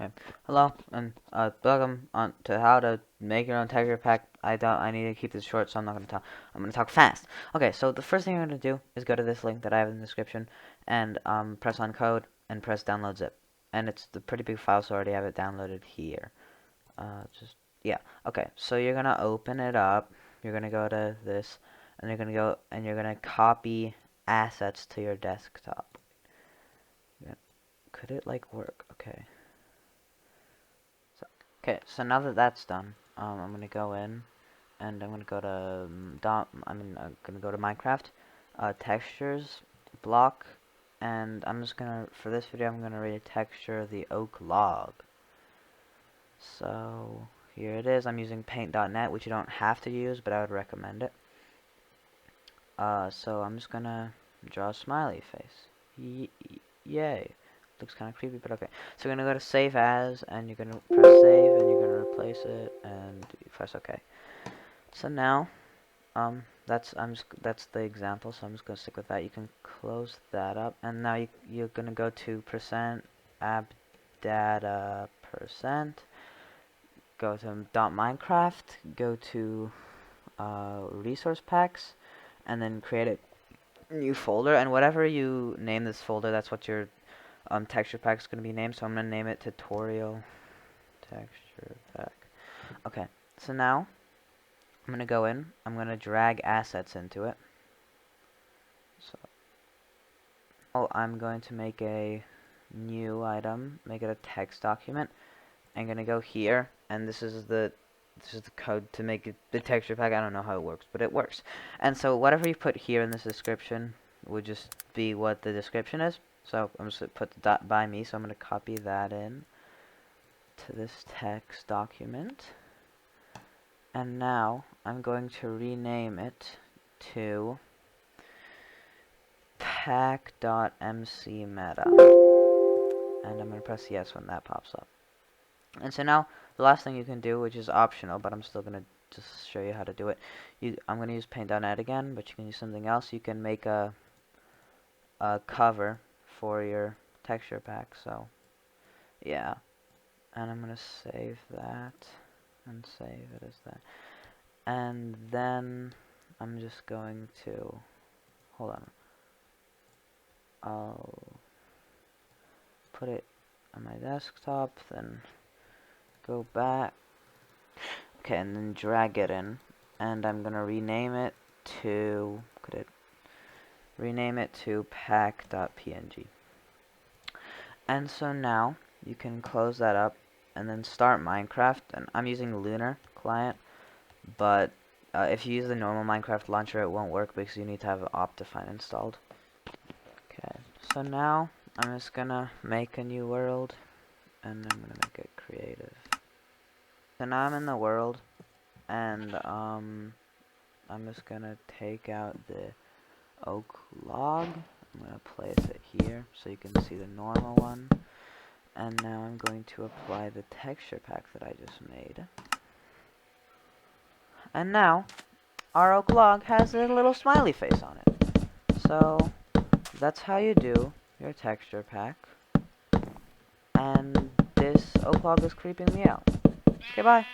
Okay. Hello, and welcome on to how to make your own texture pack. I need to keep this short, so I'm not gonna talk. I'm gonna talk fast. Okay, so the first thing you're gonna do is go to this link that I have in the description, and press on code and press download zip. And it's the pretty big file, so I already have it downloaded here. Yeah. Okay, so you're gonna open it up. You're gonna go to this, and you're gonna copy assets to your desktop. Yeah. Could it like work? Okay. Okay, so now that that's done, I'm gonna go in and I'm gonna go to I'm gonna go to Minecraft, textures, block, and I'm just gonna for this video I'm gonna retexture the oak log. So here it is. I'm using paint.net, which you don't have to use, but I would recommend it. So I'm just gonna draw a smiley face. Yay. Looks kind of creepy, but okay. So you're gonna go to save as, and you're gonna press save, and you're gonna replace it, and you press OK. So now, that's the example. So I'm just gonna stick with that. You can close that up, and now you're gonna go to %app data %. Go to .minecraft. Go to resource packs, and then create a new folder. And whatever you name this folder, that's what your texture pack is going to be named, so I'm going to name it tutorial texture pack. Okay, so now I'm going to go in, I'm going to drag assets into it. So I'm going to make a new item, make it a text document. I'm going to go here, and this is the code to make it the texture pack. I don't know how it works, but it works. And so whatever you put here in this description would just be what the description is. So I'm just going to put the dot by me, so I'm going to copy that in to this text document. And now I'm going to rename it to pack.mcmeta. And I'm going to press yes when that pops up. And so now the last thing you can do, which is optional, but I'm still going to just show you how to do it. I'm going to use paint.net again, but you can use something else. You can make a cover for your texture pack. So yeah, and I'm gonna save that and save it as that, and then I'm just going to hold on, I'll put it on my desktop, then go back, okay, and then drag it in, and I'm gonna rename it to pack.png. And so now you can close that up and then start Minecraft. And I'm using Lunar client, but if you use the normal Minecraft launcher, it won't work because you need to have Optifine installed. Okay, so now I'm just gonna make a new world, and I'm gonna make it creative. So now I'm in the world, and I'm just gonna take out the oak log. I'm going to place it here so you can see the normal one. And now I'm going to apply the texture pack that I just made. And now our oak log has a little smiley face on it. So that's how you do your texture pack. And this oak log is creeping me out. Okay, bye.